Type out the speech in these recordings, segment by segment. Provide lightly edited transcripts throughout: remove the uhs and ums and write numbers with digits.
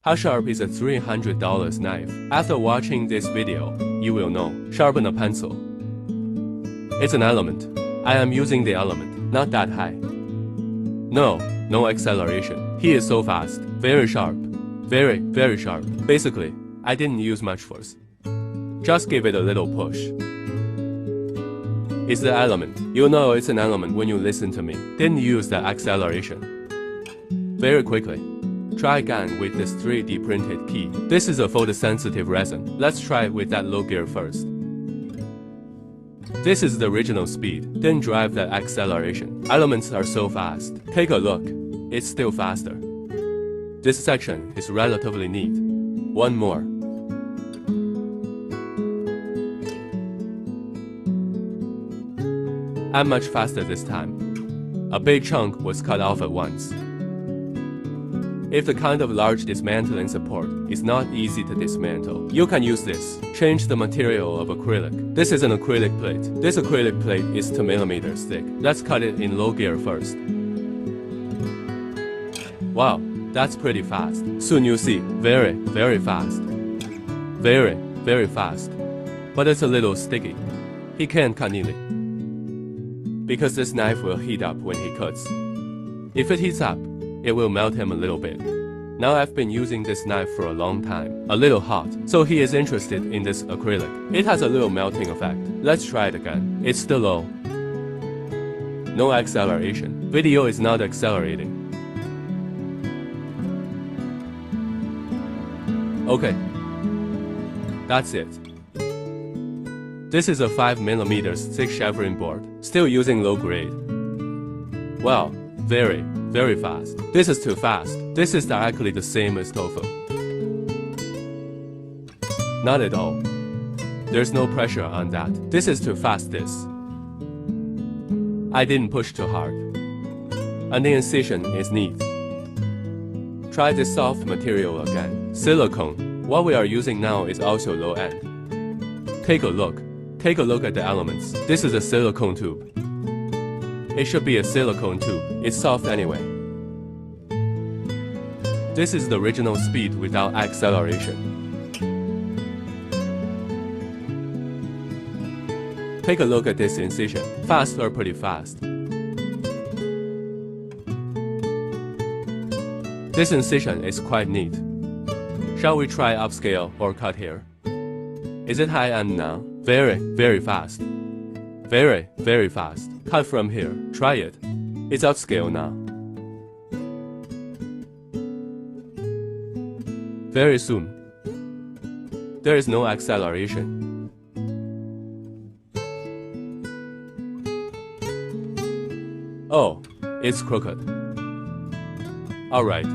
How sharp is a $300 knife? After watching this video, you will know. Sharpen a pencil. It's an element. I am using the element, not that high. No acceleration. He is so fast. Very sharp. Very sharp. Basically, I didn't use much force. Just give it a little push. It's the element. You'll know it's an element when you listen to me. Didn't use the acceleration. Very quickly. Try again with this 3D printed key. This is a photosensitive resin. Let's try it with that low gear first. This is the original speed. Didn't drive that acceleration. Elements are so fast. Take a look. It's still faster. This section is relatively neat. One more. I'm much faster this time. A big chunk was cut off at once. If the kind of large dismantling support is not easy to dismantle, you can use this. Change the material of acrylic. This is an acrylic plate. This acrylic plate is 2mm thick. Let's cut it in low gear first. Wow, that's pretty fast. Soon you'll see. Very fast. Very fast. But it's a little sticky. He can't cut neatly. Because this knife will heat up when he cuts. If it heats up, it will melt him a little bit. Now I've been using this knife for a long time. A little hot, so he is interested in this acrylic. It has a little melting effect. Let's try it again. It's still low. No acceleration. Video is not accelerating. Okay. That's it. This is a 5mm thick chevron board. Still using low grade. Well, very fast. This is too fast. This is directly the same as tofu. Not at all. There's no pressure on that. This is too fast this. I didn't push too hard. And the incision is neat. Try this soft material again. Silicone. What we are using now is also low end. Take a look. Take a look at the elements. This is a silicone tube. It should be a silicone tube. It's soft anyway. This is the original speed without acceleration. Take a look at this incision. Fast or pretty fast? This incision is quite neat. Shall we try upscale or cut here? Is it high end now? Very fast. Very fast. Cut from here. Try it. It's upscale now. Very soon. There is no acceleration. Oh, it's crooked. Alright.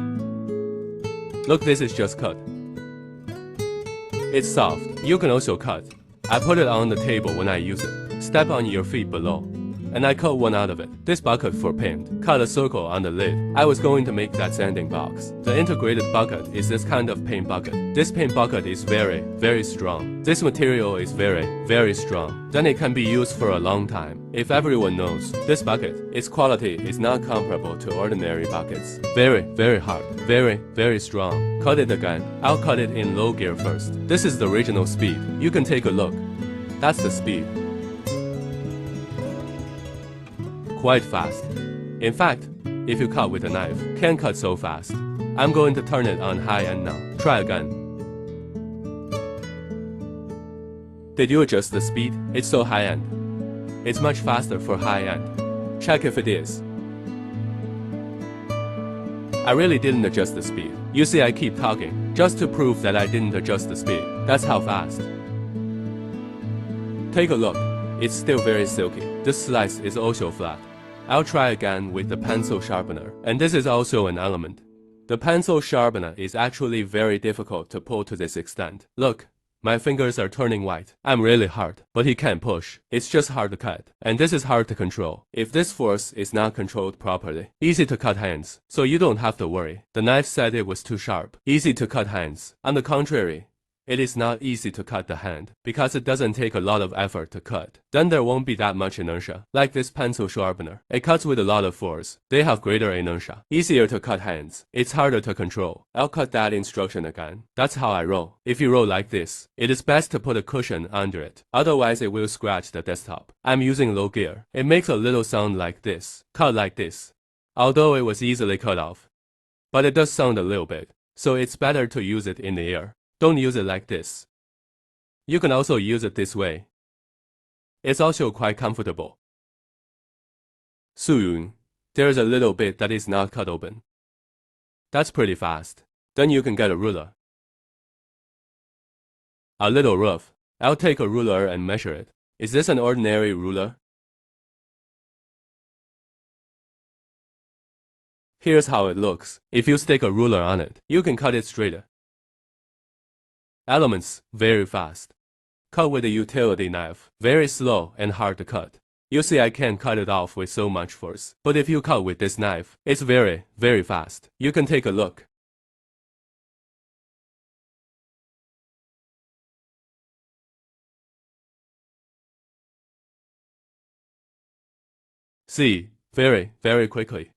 Look, this is just cut. It's soft. You can also cut. I put it on the table when I use it. Step on your feet below. And I cut one out of it. This bucket for paint. Cut a circle on the lid. I was going to make that sanding box. The integrated bucket is this kind of paint bucket. This paint bucket is very strong. This material is very strong. Then it can be used for a long time. If everyone knows, this bucket, its quality is not comparable to ordinary buckets. Very hard. Very strong. Cut it again. I'll cut it in low gear first. This is the original speed. You can take a look. That's the speed. Quite fast. In fact, if you cut with a knife, can't cut so fast. I'm going to turn it on high end now. Try again. Did you adjust the speed? It's so high end. It's much faster for high end. Check if it is. I really didn't adjust the speed. You see, I keep talking, just to prove that I didn't adjust the speed. That's how fast. Take a look. It's still very silky. This slice is also flat. I'll try again with the pencil sharpener. And this is also an element. The pencil sharpener is actually very difficult to pull to this extent. Look, my fingers are turning white. I'm really hard, but he can't push. It's just hard to cut. And this is hard to control. If this force is not controlled properly, easy to cut hands. So you don't have to worry. The knife said it was too sharp. Easy to cut hands. On the contrary, it is not easy to cut the hand, because it doesn't take a lot of effort to cut. Then there won't be that much inertia. Like this pencil sharpener, it cuts with a lot of force. They have greater inertia. Easier to cut hands. It's harder to control. I'll cut that instruction again. That's how I roll. If you roll like this, it is best to put a cushion under it. Otherwise it will scratch the desktop. I'm using low gear. It makes a little sound like this. Cut like this. Although it was easily cut off. But it does sound a little bit. So it's better to use it in the air. Don't use it like this. You can also use it this way. It's also quite comfortable. 素云, there's a little bit that is not cut open. That's pretty fast. Then you can get a ruler. A little rough. I'll take a ruler and measure it. Is this an ordinary ruler? Here's how it looks. If you stick a ruler on it, you can cut it straighter. Elements, very fast. Cut with a utility knife, very slow and hard to cut. You see I can't cut it off with so much force, but if you cut with this knife, it's very, very fast. You can take a look. See, very, very quickly.